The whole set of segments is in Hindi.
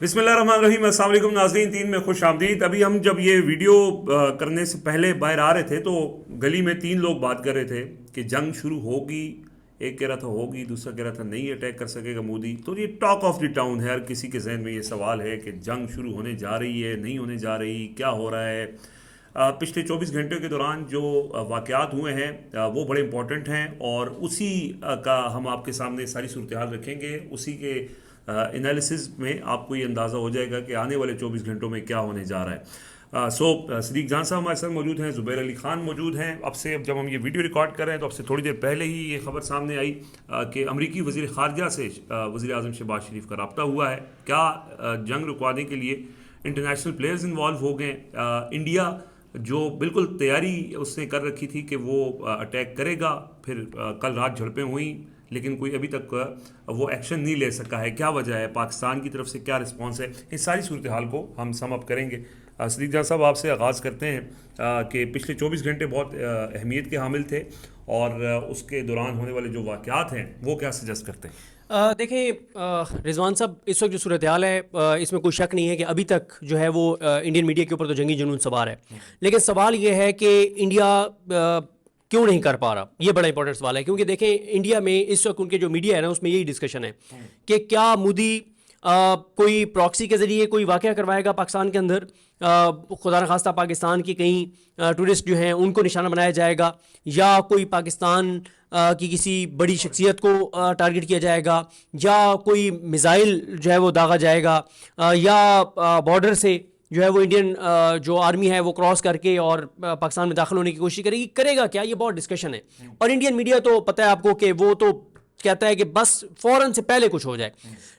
बिस्मिल्लाहिर्रहमानिर्रहीम, अस्सलाम वालेकुम नाज़रीन, तीन में खुश आमदीद। अभी हम जब ये वीडियो करने से पहले बाहर आ रहे थे तो गली में तीन लोग बात कर रहे थे कि जंग शुरू होगी। एक कह रहा था होगी, दूसरा कह रहा था नहीं अटैक कर सकेगा मोदी। तो ये टॉक ऑफ द टाउन है, हर किसी के जहन में ये सवाल है कि जंग शुरू होने जा रही है, नहीं होने जा रही, क्या हो रहा है। पिछले 24 घंटे के दौरान जो वाक़यात हुए हैं वो बड़े इंपॉर्टेंट हैं और उसी का हम आपके सामने सारी सूरत हाल रखेंगे। उसी के एनालिसिस में आपको ये अंदाज़ा हो जाएगा कि आने वाले 24 घंटों में क्या होने जा रहा है। सदीक जान साहब हमारे साथ मौजूद हैं, ज़ुबैर अली ख़ान मौजूद हैं। अब जब हम ये वीडियो रिकॉर्ड कर रहे हैं तो अब से थोड़ी देर पहले ही ये खबर सामने आई कि अमरीकी वज़ीर ख़ारजा से वज़ीर आज़म शहबाज शरीफ का रब्ता हुआ है। क्या जंग रुकवाने के लिए इंटरनेशनल प्लेयर्स इन्वॉल्व हो गए। इंडिया जो बिल्कुल तैयारी उसने कर रखी थी कि वो अटैक करेगा, फिर कल रात झड़पें हुई लेकिन कोई अभी तक वो एक्शन नहीं ले सका है। क्या वजह है, पाकिस्तान की तरफ से क्या रिस्पांस है, इस सारी सूरत हाल को हम सम अप करेंगे। सदीक जान साहब आपसे आगाज़ करते हैं कि पिछले 24 घंटे बहुत अहमियत के हामिल थे और उसके दौरान होने वाले जो वाक़यात हैं वो क्या सजेस्ट करते हैं। देखें रिजवान साहब, इस वक्त जो सूरत हाल है इसमें कोई शक नहीं है कि अभी तक जो है वो इंडियन मीडिया के ऊपर तो जंगी जुनून सवार है, लेकिन सवाल ये है कि इंडिया क्यों नहीं कर पा रहा। ये बड़ा इंपॉर्टेंट सवाल है क्योंकि देखें इंडिया में इस वक्त उनके जो मीडिया है ना उसमें यही डिस्कशन है कि क्या मोदी कोई प्रॉक्सी के ज़रिए कोई वाक़या करवाएगा पाकिस्तान के अंदर, खुदा न खास्ता पाकिस्तान की कहीं टूरिस्ट जो हैं उनको निशाना बनाया जाएगा, या कोई पाकिस्तान की किसी बड़ी शख्सियत को टारगेट किया जाएगा, या कोई मिसाइल जो है वो दागा जाएगा, या बॉर्डर से जो है वो इंडियन जो आर्मी है वो क्रॉस करके और पाकिस्तान में दाखिल होने की कोशिश करेगी। करेगा क्या, ये बहुत डिस्कशन है। और इंडियन मीडिया तो पता है आपको कि वो तो कहता है कि बस फौरन से पहले कुछ हो जाए,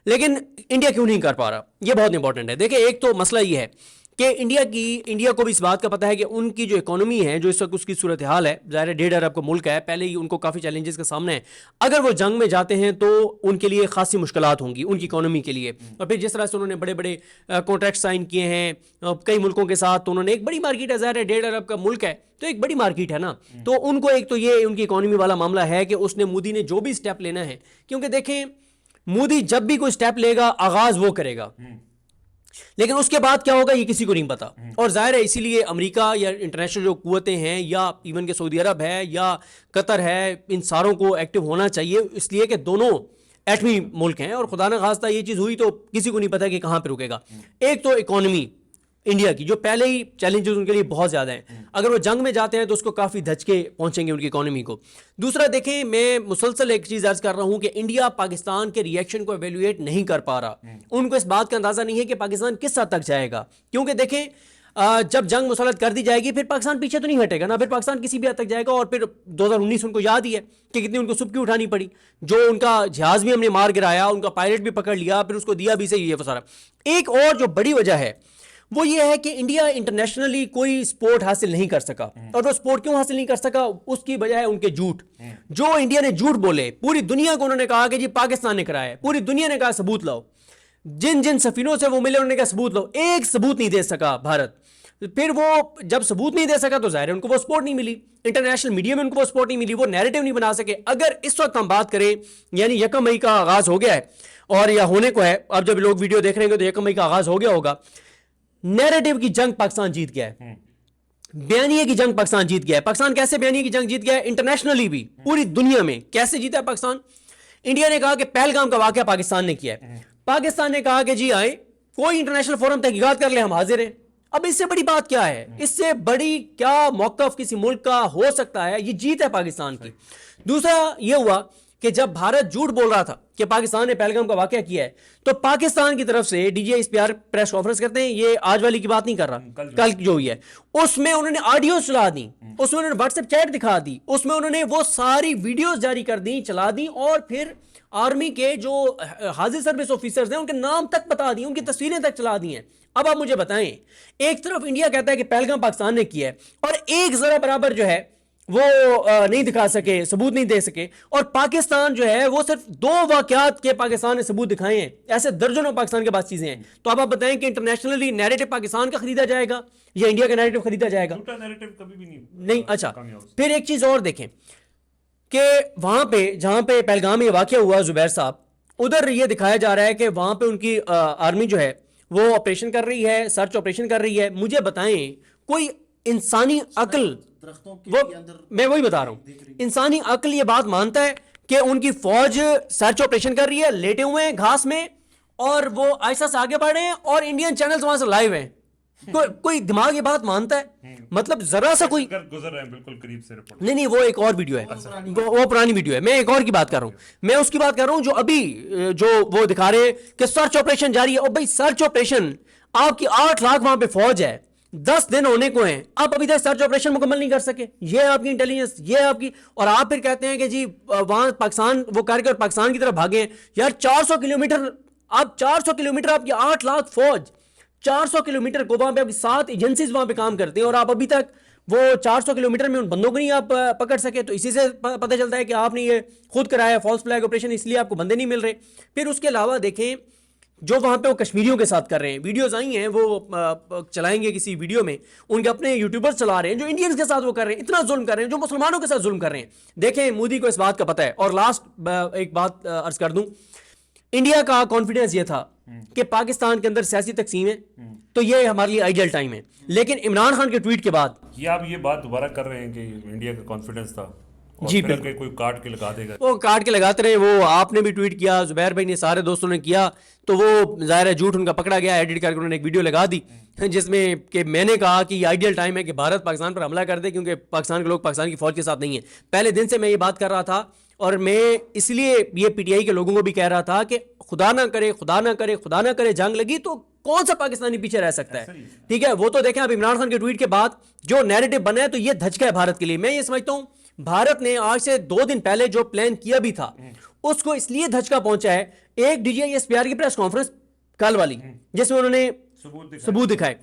लेकिन इंडिया क्यों नहीं कर पा रहा, ये बहुत इंपॉर्टेंट है। देखिए एक तो मसला ये है कि इंडिया को भी इस बात का पता है कि उनकी जो इकोनॉमी है, जो इस वक्त उसकी सूरत हाल है, ज़ाहिर है 1.5 अरब का मुल्क है, पहले ही उनको काफ़ी चैलेंजेस का सामना है। अगर वो जंग में जाते हैं तो उनके लिए खासी मुश्किलात होंगी उनकी इकोनॉमी के लिए। और फिर जिस तरह से उन्होंने बड़े बड़े कॉन्ट्रैक्ट साइन किए हैं कई मुल्कों के साथ, तो उन्होंने एक बड़ी मार्केट है, ज़ाहिर है 1.5 अरब का मुल्क है तो एक बड़ी मार्केट है ना, तो उनको एक तो ये उनकी इकोनॉमी वाला मामला है कि उसने मोदी ने जो भी स्टेप लेना है, क्योंकि देखें मोदी जब भी कोई स्टेप लेगा आगाज़ वो करेगा, लेकिन उसके बाद क्या होगा ये किसी को नहीं पता। और जाहिर है इसीलिए अमेरिका या इंटरनेशनल जो कुव्वतें हैं, या इवन के सऊदी अरब है या कतर है, इन सारों को एक्टिव होना चाहिए, इसलिए कि दोनों एटमी मुल्क हैं और खुदा न खास्ता ये चीज़ हुई तो किसी को नहीं पता कि कहाँ पर रुकेगा। एक तो इकोनॉमी इंडिया की जो पहले ही चैलेंजेस उनके लिए बहुत ज़्यादा हैं, अगर वो जंग में जाते हैं तो उसको काफ़ी धचके पहुंचेंगे उनकी इकोनॉमी को। दूसरा देखें, मैं मुसलसल एक चीज़ अर्ज कर रहा हूं कि इंडिया पाकिस्तान के रिएक्शन को एवेल्युएट नहीं कर पा रहा। उनको इस बात का अंदाज़ा नहीं है कि पाकिस्तान किस हद तक जाएगा, क्योंकि देखें जब जंग मुसलत कर दी जाएगी फिर पाकिस्तान पीछे तो नहीं हटेगा ना, फिर पाकिस्तान किसी भी हद तक जाएगा। और फिर 2019 उनको याद ही है कि कितनी उनको सुबकी उठानी पड़ी, जो उनका जहाज़ भी हमने मार गिराया, उनका पायलट भी पकड़ लिया, फिर उसको दिया भी सही, ये सारा। एक और जो बड़ी वजह है वो ये है कि इंडिया इंटरनेशनली कोई स्पोर्ट हासिल नहीं कर सका। और वो स्पोर्ट क्यों हासिल नहीं कर सका, उसकी वजह है उनके झूठ। जो इंडिया ने झूठ बोले, पूरी दुनिया को उन्होंने कहा कि जी पाकिस्तान ने कराया है, पूरी दुनिया ने कहा सबूत लाओ, जिन जिन सफीनों से वो मिले उन्होंने कहा सबूत लाओ, एक सबूत नहीं दे सका भारत। फिर वो जब सबूत नहीं दे सका तो जाहिर है उनको वो सपोर्ट नहीं मिली, इंटरनेशनल मीडिया में उनको वो सपोर्ट नहीं मिली, वो नैरेटिव नहीं बना सके। अगर इस वक्त हम बात करें, यानी 1 मई का आगाज हो गया है और या होने को है, अब जब लोग वीडियो देख रहे हैं तो 1 मई का आगाज हो गया होगा, नैरेटिव की जंग पाकिस्तान जीत गया है, बयानिए की जंग पाकिस्तान जीत गया है। पाकिस्तान कैसे बयानिए की जंग जीत गया है, इंटरनेशनली भी पूरी दुनिया में कैसे जीता है पाकिस्तान। इंडिया ने कहा कि पहलगाम का वाकया पाकिस्तान ने किया है, पाकिस्तान ने कहा कि जी आए कोई इंटरनेशनल फोरम तहकीकात कर ले, हम हाजिर हैं। अब इससे बड़ी बात क्या है, इससे बड़ी क्या मौकफ किसी मुल्क का हो सकता है, ये जीत है पाकिस्तान की। दूसरा ये हुआ कि जब भारत झूठ बोल रहा था कि पाकिस्तान ने पहलगाम का वाकया किया है, तो पाकिस्तान की तरफ से DGISPR प्रेस कॉन्फ्रेंस करते हैं, ये आज वाली की बात नहीं कर रहा, कल जो हुई है, उसमें उन्होंने ऑडियो चला दी, उसमें उन्होंने व्हाट्सएप चैट दिखा दी, उसमें उन्होंने वो सारी वीडियोस जारी कर दी, चला दी, और फिर आर्मी के जो हाजिर सर्विस ऑफिसर्स हैं उनके नाम तक बता दिए, उनकी तस्वीरें तक चला दी हैं। अब आप मुझे बताएं, एक तरफ इंडिया कहता है कि पहलगाम पाकिस्तान ने किया है और एक जरा बराबर जो है वो नहीं दिखा सके, सबूत नहीं दे सके, और पाकिस्तान जो है वो सिर्फ 2 वाकयात के पाकिस्तान ने सबूत दिखाए हैं, ऐसे दर्जनों पाकिस्तान के पास चीजें हैं। तो अब आप बताएं कि इंटरनेशनली नैरेटिव पाकिस्तान का खरीदा जाएगा या इंडिया का नैरेटिव खरीदा जाएगा? नैरेटिव कभी भी नहीं। अच्छा, फिर एक चीज और देखें कि वहां पे जहां पे पहलगाम में वाकया हुआ, जुबैर साहब, उधर ये दिखाया जा रहा है कि वहां पे उनकी आर्मी जो है वो ऑपरेशन कर रही है, सर्च ऑपरेशन कर रही है। मुझे बताएं कोई इंसानी अक्ल, वो मैं वही बता रहा हूं, इंसानी अक्ल ये बात मानता है कि उनकी फौज सर्च ऑपरेशन कर रही है, लेटे हुए हैं घास में और वो ऐसा से आगे बढ़ रहे हैं और इंडियन चैनल्स वहां से लाइव हैं? कोई दिमाग ये बात मानता है? मतलब जरा सा कोई गुजर रहे हैं बिल्कुल करीब से रिपोर्ट। नहीं नहीं, वो एक और वीडियो है, वो पुरानी वीडियो है। मैं एक और की बात कर रहा हूं, मैं उसकी बात कर रहा हूं जो अभी जो वो दिखा रहे हैं कि सर्च ऑपरेशन जारी है। और भाई सर्च ऑपरेशन, आपकी 8 लाख वहां पे फौज है, 10 दिन होने को हैं, आप अभी तक सर्च ऑपरेशन मुकम्मल नहीं कर सके। ये है आपकी इंटेलिजेंस, ये है आपकी। और आप फिर कहते हैं कि जी वहां पाकिस्तान वो करके और पाकिस्तान की तरफ भागे हैं। यार 400 किलोमीटर, आप 400 किलोमीटर, आपकी 8 लाख फौज 400 किलोमीटर को वहां पे आपकी 7 एजेंसीज वहां पे काम करते हैं और आप अभी तक वो 400 किलोमीटर में उन बंदों को नहीं आप पकड़ सके। तो इसी से पता चलता है कि आपने ये खुद कराया फॉल्स फ्लैग ऑपरेशन, इसलिए आपको बंदे नहीं मिल रहे। फिर उसके अलावा देखें जो वहां पे वो कश्मीरियों के साथ कर रहे हैं, वीडियोस आई हैं, वो चलाएंगे किसी वीडियो में, उनके अपने यूट्यूबर्स चला रहे हैं जो इंडियंस के साथ वो कर रहे हैं, इतना जुल्म कर रहे हैं, जो मुसलमानों के साथ जुल्म कर रहे हैं। देखें मोदी को इस बात का पता है। और लास्ट एक बात अर्ज कर दूं, इंडिया का कॉन्फिडेंस ये था कि पाकिस्तान के अंदर सियासी तकसीम है तो ये हमारे लिए आइडियल टाइम है। लेकिन इमरान खान के ट्वीट के बाद ये आप ये बात दोबारा कर रहे हैं कि इंडिया का कॉन्फिडेंस था और जी, फिर बिल्कुल। कोई काट के लगा देगा। वो काट के लगाते रहे, वो आपने भी ट्वीट किया, जुबैर भाई ने, सारे दोस्तों ने किया, तो वो जाहिर है झूठ उनका पकड़ा गया, एडिट करके उन्होंने एक वीडियो लगा दी जिसमें कि मैंने कहा कि ये आइडियल टाइम है कि भारत पाकिस्तान पर हमला कर दे क्योंकि पाकिस्तान के लोग पाकिस्तान की फौज के साथ नहीं है। पहले दिन से मैं ये बात कर रहा था और मैं इसलिए ये पीटीआई के लोगों को भी कह रहा था कि खुदा ना करे, खुदा ना करे, खुदा ना करे जंग लगी तो कौन सा पाकिस्तानी पीछे रह सकता है। ठीक है, वो तो देखें अब इमरान खान के ट्वीट के बाद जो नैरेटिव बना है तो ये धचका है भारत के लिए। मैं ये समझता हूं भारत ने आज से 2 दिन पहले जो प्लान किया भी था उसको इसलिए धचका पहुंचा है। एक डीजीआईएसपीआर की प्रेस कॉन्फ्रेंस कल वाली जिसमें उन्होंने सबूत दिखाए,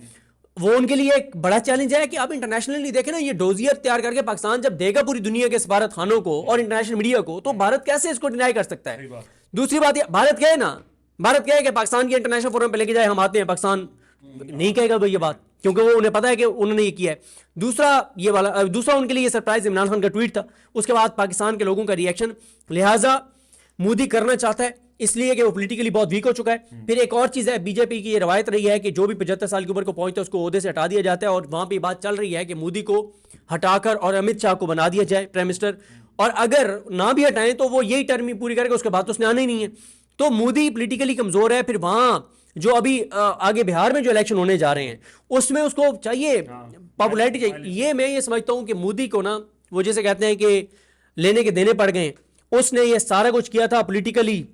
वो उनके लिए एक बड़ा चैलेंज है कि आप इंटरनेशनली देखें ना, ये डोजियर तैयार करके पाकिस्तान जब देगा पूरी दुनिया के सफारत खानों को और इंटरनेशनल मीडिया को, तो भारत कैसे इसको डिनाई कर सकता है। दूसरी बात ये, भारत कहे ना, भारत कहे कि पाकिस्तान की इंटरनेशनल फोरम पे लेके जाए, हम आते हैं, पाकिस्तान नहीं कहेगा तो ये बात, क्योंकि वो उन्हें पता है कि उन्होंने ये किया है। दूसरा उनके लिए ये सरप्राइज इमरान खान का ट्वीट था, उसके बाद पाकिस्तान के लोगों का रिएक्शन। लिहाजा मोदी करना चाहता है इसलिए कि वो पॉलिटिकली बहुत वीक हो चुका है। फिर एक और चीज़ है, बीजेपी की ये रवायत रही है कि जो भी 75 साल की उम्र को पहुंचता है उसको ओहदे से हटा दिया जाता है, और वहां पे बात चल रही है कि मोदी को हटाकर और अमित शाह को बना दिया जाए प्राइम मिनिस्टर, और अगर ना भी हटाएं तो वो यही टर्म ही पूरी करेगा, उसके बाद तो उसने आना ही नहीं है। तो मोदी पॉलिटिकली कमजोर है। फिर वहां जो अभी आगे बिहार में जो इलेक्शन होने जा रहे हैं उसमें उसको चाहिए पॉपुलैरिटी चाहिए। ये मैं ये समझता हूं कि मोदी को ना, वो जैसे कहते हैं कि लेने के देने पड़ गए, उसने ये सारा कुछ किया था पॉलिटिकली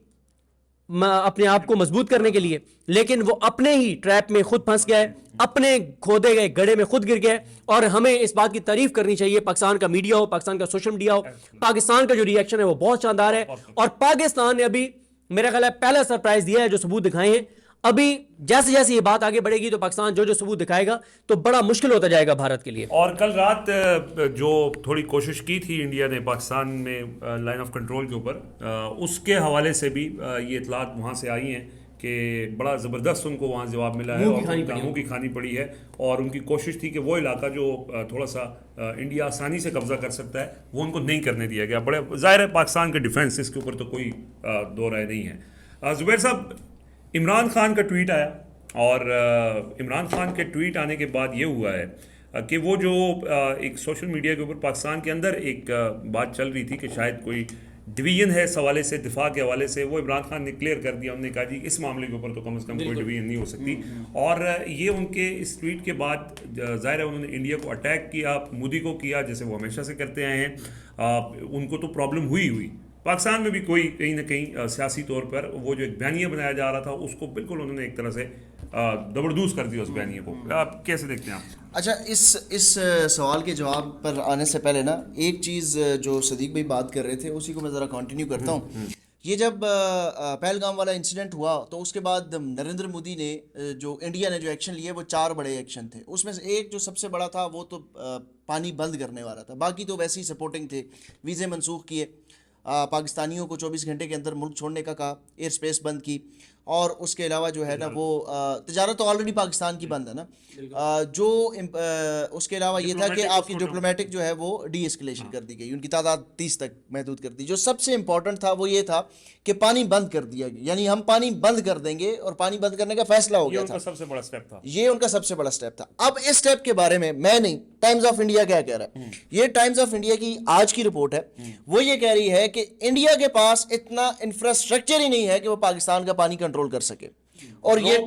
अपने आप को मजबूत करने के लिए, लेकिन वो अपने ही ट्रैप में खुद फंस गया है, अपने खोदे गए गड्ढे में खुद गिर गया है। और हमें इस बात की तारीफ करनी चाहिए, पाकिस्तान का मीडिया हो, पाकिस्तान का सोशल मीडिया हो, पाकिस्तान का जो रिएक्शन है वो बहुत शानदार है। और पाकिस्तान ने अभी मेरा ख्याल है पहला सरप्राइज दिया है, जो सबूत दिखाए हैं। अभी जैसे जैसे ये बात आगे बढ़ेगी तो पाकिस्तान जो जो सबूत दिखाएगा तो बड़ा मुश्किल होता जाएगा भारत के लिए। और कल रात जो थोड़ी कोशिश की थी इंडिया ने पाकिस्तान में लाइन ऑफ कंट्रोल के ऊपर, उसके हवाले से भी ये इतलात वहाँ से आई हैं कि बड़ा ज़बरदस्त उनको वहाँ जवाब मिला है और मुँह की खानी पड़ी है। और उनकी कोशिश थी कि वो इलाका जो थोड़ा सा इंडिया आसानी से कब्जा कर सकता है वो उनको नहीं करने दिया गया। बड़े ज़ाहिर है पाकिस्तान के डिफेंस, इसके ऊपर तो कोई दो राय नहीं है। ज़ुबैर साहब, इमरान खान का ट्वीट आया और इमरान खान के ट्वीट आने के बाद ये हुआ है कि वो जो एक सोशल मीडिया के ऊपर पाकिस्तान के अंदर एक बात चल रही थी कि शायद कोई डिवीजन है इस हवाले से, दिफा के हवाले से, वो इमरान खान ने क्लियर कर दिया। उन्होंने कहा जी इस मामले के ऊपर तो कम से कम कोई डिवीजन नहीं हो सकती। और ये उनके इस ट्वीट के बाद ज़ाहिर है उन्होंने इंडिया को अटैक किया, मोदी को किया, जैसे वो हमेशा से करते आए हैं। उनको तो प्रॉब्लम हुई पाकिस्तान में भी कोई कहीं ना कहीं सियासी तौर पर वो जो एक बयानिया बनाया जा रहा था उसको बिल्कुल उन्होंने एक तरह से दबरदूस कर दिया उस बयानिया को। आप कैसे देखते हैं आप? अच्छा, इस सवाल के जवाब पर आने से पहले ना एक चीज़ जो सदीक भाई बात कर रहे थे उसी को मैं ज़रा कंटिन्यू करता हूँ। ये जब पहलगाम वाला इंसिडेंट हुआ तो उसके बाद नरेंद्र मोदी ने जो इंडिया ने जो एक्शन लिए वो 4 बड़े एक्शन थे। उसमें से एक जो सबसे बड़ा था वो तो पानी बंद करने वाला था, बाकी तो वैसे ही सपोर्टिंग थे। वीज़े मनसूख किए, पाकिस्तानियों को 24 घंटे के अंदर मुल्क छोड़ने का कहा, एयर स्पेस बंद की, और उसके अलावा जो है ना वो तजारत तो ऑलरेडी पाकिस्तान की बंद है ना, उसके अलावा ये था कि आपकी डिप्लोमेटिक जो है वो डी एस्केलेशन कर दी गई, उनकी तादाद 30 तक महदूद कर दी। जो सबसे इंपॉर्टेंट था वो ये था कि पानी बंद कर दिया गया, यानी हम पानी बंद कर देंगे और पानी बंद करने का फैसला हो गया था। सबसे बड़ा स्टेप था ये उनका सबसे बड़ा स्टेप था। अब इस स्टेप के बारे में मैं नहीं, टाइम्स ऑफ इंडिया क्या कह रहा है, ये टाइम्स ऑफ इंडिया की आज की रिपोर्ट है, वो ये कह रही है कि इंडिया के पास इतना इंफ्रास्ट्रक्चर ही नहीं है कि वो पाकिस्तान का पानी कंट्रोल कर सके, और ये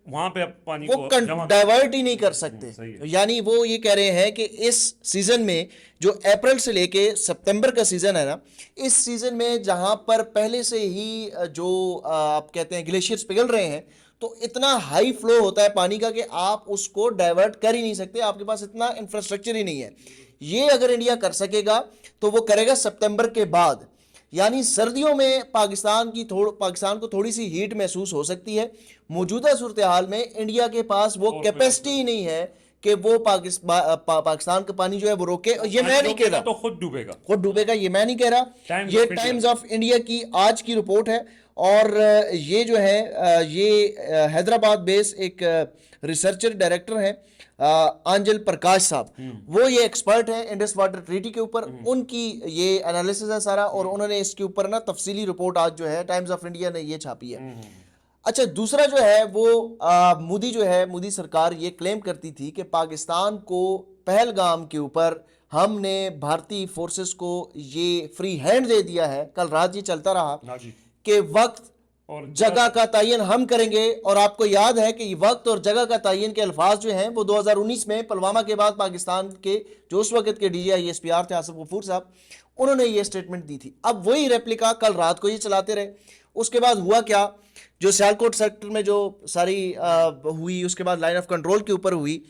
वहां पे पानी वो को डाइवर्ट ही नहीं कर सकते। यानी वो ये कह रहे हैं कि इस सीजन में जो अप्रैल से लेके सितंबर का सीजन है ना, इस सीजन में जहां पर पहले से ही जो आप कहते हैं ग्लेशियर्स पिघल रहे हैं, तो इतना हाई फ्लो होता है पानी का कि आप उसको डाइवर्ट कर ही नहीं सकते, आपके पास इतना इंफ्रास्ट्रक्चर ही नहीं है। ये अगर इंडिया कर सकेगा तो वो करेगा सितंबर के बाद, यानी सर्दियों में पाकिस्तान को थोड़ी सी हीट महसूस हो सकती है। मौजूदा सूरत हाल में इंडिया के पास वो कैपेसिटी ही नहीं है कि वो पाकिस्तान का पानी जो है वो रोके। ये मैं नहीं कह रहा, तो खुद डूबेगा, ये मैं नहीं कह रहा, ये टाइम्स ऑफ इंडिया की आज की रिपोर्ट है। और ये जो है ये हैदराबाद बेस्ड एक रिसर्चर डायरेक्टर है आंजल प्रकाश साहब, वो ये एक्सपर्ट है इंडस वाटर ट्रीटी के ऊपर, उनकी ये एनालिसिस है सारा, और उन्होंने इसके ऊपर ना तफसीली रिपोर्ट आज जो है टाइम्स ऑफ इंडिया ने ये छापी है। अच्छा, दूसरा जो है वो मोदी जो है, मोदी सरकार ये क्लेम करती थी कि पाकिस्तान को पहलगाम के ऊपर हमने भारतीय फोर्सेस को ये फ्री हैंड दे दिया है। कल रात ये चलता रहा कि वक्त और जगह का तयन हम करेंगे, और आपको याद है कि वक्त और जगह का तयन के अल्फाज जो हैं वो 2019 में पुलवामा के बाद पाकिस्तान के जो उस वक्त के DGI-SPR थे आसिफ गफूर साहब, उन्होंने ये स्टेटमेंट दी थी। अब वही रेप्लिका कल रात को ये चलाते रहे। उसके बाद हुआ क्या, जो सियालकोट सेक्टर में जो सारी हुई, उसके बाद लाइन ऑफ कंट्रोल के ऊपर हुई,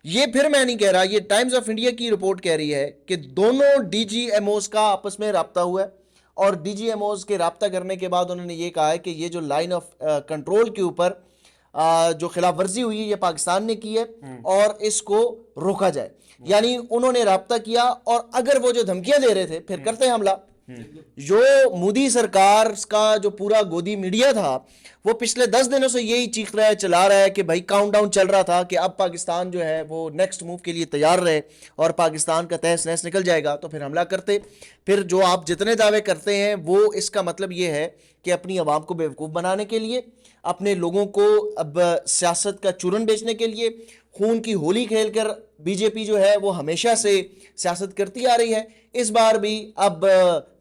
ये फिर मैं नहीं कह रहा, ये टाइम्स ऑफ इंडिया की रिपोर्ट कह रही है कि दोनों DGMOs का आपस में राब्ता हुआ है, और DGMOs के राब्ता करने के बाद उन्होंने ये कहा है कि ये जो लाइन ऑफ कंट्रोल के ऊपर जो खिलाफ वर्जी हुई है ये पाकिस्तान ने की है और इसको रोका जाए। यानी उन्होंने राब्ता किया, और अगर वो जो धमकियां दे रहे थे फिर करते हमला। जो मोदी सरकार का जो पूरा गोदी मीडिया था वो पिछले 10 दिनों से यही चीख रहा है, चला रहा है कि भाई काउंटडाउन चल रहा था कि अब पाकिस्तान जो है वो नेक्स्ट मूव के लिए तैयार रहे और पाकिस्तान का तहस नहस निकल जाएगा तो फिर हमला करते। फिर जो आप जितने दावे करते हैं वो इसका मतलब ये है कि अपनी आवाम को बेवकूफ़ बनाने के लिए, अपने लोगों को अब सियासत का चूरन बेचने के लिए, खून की होली खेलकर बीजेपी जो है वो हमेशा से सियासत करती आ रही है। इस बार भी अब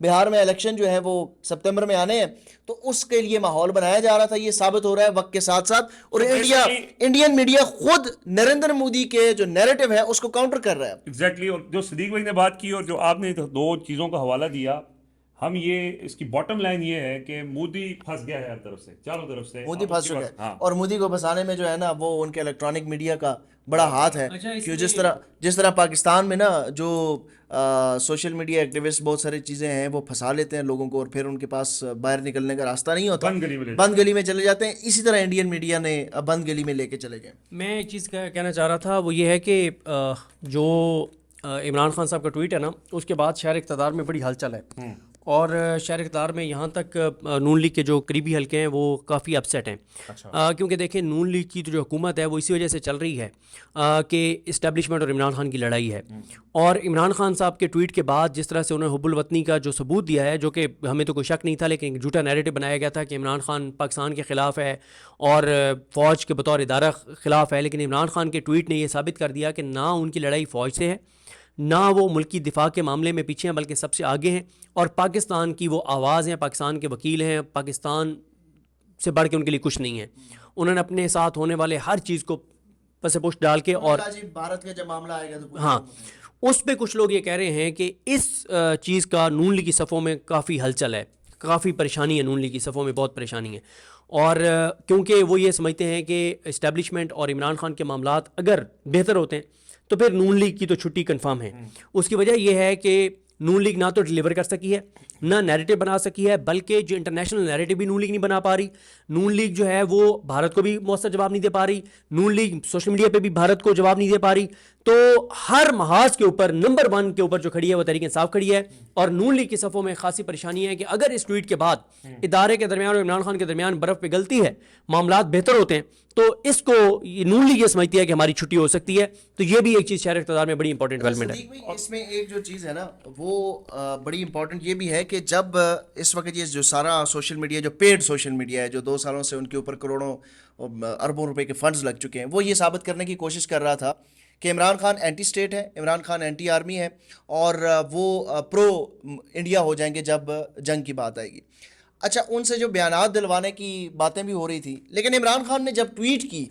बिहार में इलेक्शन जो है वो सितंबर में आने हैं, तो उसके लिए माहौल बनाया जा रहा था। ये साबित हो रहा है वक्त के साथ साथ, और इंडियन मीडिया खुद नरेंद्र मोदी के जो नैरेटिव है उसको काउंटर कर रहा है। एग्जैक्टली। और जो सदीक भाई ने बात की और जो आपने तो दो चीज़ों का हवाला दिया, हम ये इसकी बॉटम लाइन ये है कि मोदी फंस गया है हर तरफ से, चारों तरफ से मोदी फंस चुका है। हाँ। और मोदी को फंसाने में जो है ना वो उनके इलेक्ट्रॉनिक मीडिया का बड़ा हाथ है। क्यों जिस तरह पाकिस्तान में ना जो सोशल मीडिया एक्टिविस्ट बहुत सारी चीज़ें हैं वो फंसा लेते हैं लोगों को और फिर उनके पास बाहर निकलने का रास्ता नहीं होता, बंद गली में चले जाते हैं। इसी तरह इंडियन मीडिया ने बंद गली में लेके चले गए। मैं एक चीज़ कहना चाह रहा था, वो ये है कि जो इमरान खान साहब का ट्वीट है ना, उसके बाद शहर इक़्तिदार में बड़ी हलचल है, और शहर इक़्तिदार में यहाँ तक नून लीग के जो करीबी हलके हैं वो काफ़ी अपसेट हैं। अच्छा। क्योंकि देखें, नून लीग की जो हुकूमत है वो इसी वजह से चल रही है कि इस्टेब्लिशमेंट और इमरान खान की लड़ाई है। और इमरान खान साहब के ट्वीट के बाद जिस तरह से उन्होंने हुब्बुल वतनी का जो सबूत दिया है, जो कि हमें तो कोई शक नहीं था, लेकिन झूठा नैरेटिव बनाया गया था कि इमरान खान पाकिस्तान के ख़िलाफ़ है और फ़ौज के बतौर इदारा ख़िलाफ़ है, लेकिन इमरान खान के ट्वीट ने यह साबित कर दिया कि ना उनकी लड़ाई फ़ौज से है, ना वो मुल्की दिफा के मामले में पीछे हैं, बल्कि सबसे आगे हैं, और पाकिस्तान की वो आवाज़ हैं, पाकिस्तान के वकील हैं, पाकिस्तान से बढ़ के उनके लिए कुछ नहीं है। उन्होंने अपने साथ होने वाले हर चीज़ को पसे पुष्ट डाल के, और भारत का जब मामला आएगा तो हाँ, उस पर कुछ लोग ये कह रहे हैं कि इस चीज़ का नून लीग की सफ़ों में काफ़ी हलचल है, काफ़ी परेशानी है, नून लीग की सफ़ों में बहुत परेशानी है। और क्योंकि वो ये समझते हैं कि इस्टेब्लिशमेंट और इमरान खान के मामलात अगर बेहतर होते हैं तो फिर नून लीग की तो छुट्टी कंफर्म है। उसकी वजह यह है कि नून लीग ना तो डिलीवर कर सकी है, ना नैरेटिव बना सकी है, बल्कि जो इंटरनेशनल नैरेटिव भी नून लीग नहीं बना पा रही। नून लीग जो है वो भारत को भी मौसर जवाब नहीं दे पा रही, नून लीग सोशल मीडिया पे भी भारत को जवाब नहीं दे पा रही। तो हर महाज के ऊपर नंबर 1 के ऊपर जो खड़ी है वो तहरीक इंसाफ खड़ी है, और नून लीग की सफ़ों में खासी परेशानी है कि अगर इस ट्वीट के बाद इदारे के दरमियान और इमरान खान के दरमियान बर्फ़ पिघलती है, मामलात बेहतर होते हैं, तो इसको नून लीग ये समझती है कि हमारी छुट्टी हो सकती है। तो ये भी एक चीज़ शहर इक़्तिदार में बड़ी इंपॉर्टेंट डेवलपमेंट है। सदीक भाई, इसमें एक जो चीज़ है ना वो बड़ी इंपॉर्टेंट ये भी है कि जब इस वक्त ये जो सारा सोशल मीडिया, जो पेड सोशल मीडिया है, जो 2 सालों से उनके ऊपर करोड़ों अरबों रुपए के फंड्स लग चुके हैं, वो ये साबित करने की कोशिश कर रहा था कि इमरान खान एंटी स्टेट है, इमरान खान एंटी आर्मी है और वो प्रो इंडिया हो जाएंगे जब जंग की बात आएगी। अच्छा, उनसे जो बयानात दिलवाने की बातें भी हो रही थी, लेकिन इमरान खान ने जब ट्वीट की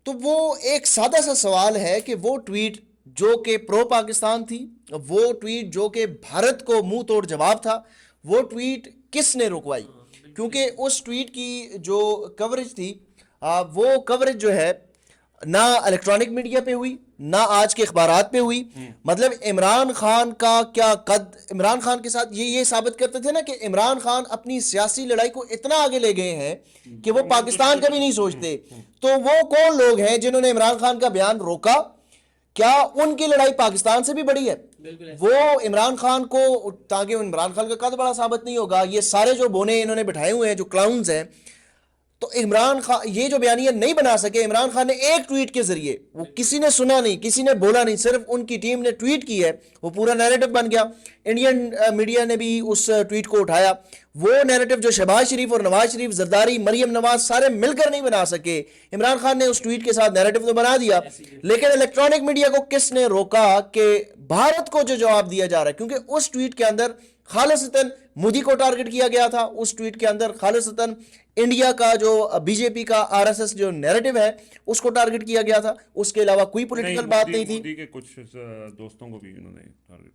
तो वो एक सादा सा सवाल है कि वो ट्वीट जो कि प्रो पाकिस्तान थी, वो ट्वीट जो कि भारत को मुंह तोड़ जवाब था, वो ट्वीट किसने रुकवाई? क्योंकि उस ट्वीट की जो कवरेज थी वो कवरेज जो है ना इलेक्ट्रॉनिक मीडिया पे हुई, ना आज के अखबारात पे हुई। मतलब इमरान खान का क्या कद, इमरान खान के साथ ये साबित करते थे ना कि इमरान खान अपनी सियासी लड़ाई को इतना आगे ले गए हैं कि वो पाकिस्तान का भी नहीं सोचते। तो वो कौन लोग हैं जिन्होंने इमरान खान का बयान रोका? क्या उनकी लड़ाई पाकिस्तान से भी बड़ी है? वो इमरान खान को, ताकि इमरान खान का कद बड़ा साबित नहीं होगा, ये सारे जो बोने इन्होंने बिठाए हुए हैं, जो क्लाउन्स हैं, तो इमरान खान ये जो बयानिया नहीं बना सके। इमरान खान ने एक ट्वीट के जरिए, वो किसी ने सुना नहीं, किसी ने बोला नहीं, सिर्फ उनकी टीम ने ट्वीट की है, वो पूरा नैरेटिव बन गया। इंडियन मीडिया ने भी उस ट्वीट को उठाया। वो नैरेटिव जो शहबाज शरीफ और नवाज शरीफ, जरदारी, मरियम नवाज सारे मिलकर नहीं बना सके, इमरान खान ने उस ट्वीट के साथ नैरेटिव तो बना दिया। लेकिन इलेक्ट्रॉनिक मीडिया को किसने रोका कि भारत को जो जवाब दिया जा रहा है? क्योंकि उस ट्वीट के अंदर खालिसतन मोदी को टारगेट किया गया था, उस ट्वीट के अंदर खालिसतन इंडिया का जो बीजेपी का आरएसएस जो नैरेटिव है उसको टारगेट किया गया था। उसके अलावा कोई पॉलिटिकल बात नहीं थी। मोदी के कुछ दोस्तों को भी उन्होंने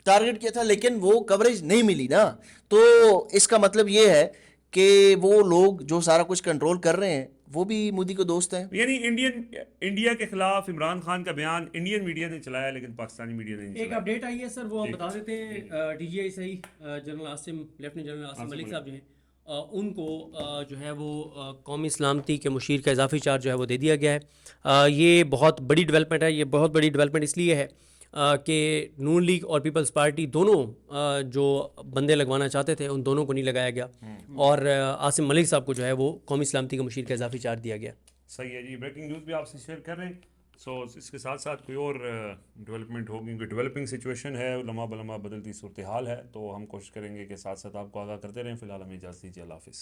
टारगेट किया था, लेकिन वो कवरेज नहीं मिली ना। तो इसका मतलब ये है कि वो लोग जो सारा कुछ कंट्रोल कर रहे हैं वो भी मोदी को दोस्त हैं। यानी इंडिया के खिलाफ इमरान खान का बयान इंडियन मीडिया ने चलाया, लेकिन पाकिस्तानी मीडिया ने नहीं एक चलाया। अपडेट आई है सर, वो हम बता देते हैं। डीजीआई सही general Asim, lieutenant general Asim Malik साहब जो हैं, उनको जो है वो कौमी सलामती के मुशीर का इजाफी चार्ज जो है वो दे दिया गया है। ये बहुत बड़ी डेवलपमेंट है। ये बहुत बड़ी डेवलपमेंट इसलिए है कि नून लीग और पीपल्स पार्टी दोनों जो बंदे लगवाना चाहते थे उन दोनों को नहीं लगाया गया, और आसिम मलिक साहब को जो है वो कौमी सलामती के मुशीर का इजाफी चार्ज दिया गया। सही है जी, ब्रेकिंग न्यूज़ भी आपसे शेयर कर रहे हैं। सो इसके साथ साथ कोई और डेवलपमेंट होगी, क्योंकि डेवलपिंग सिचुएशन है, लम्हा बलम्हा बदलती सूरत हाल है, तो हम कोशिश करेंगे कि साथ साथ आपको आगाह करते रहें। फिलहाल हमें इजाज़त दीजिए, अल्लाह हाफिज़।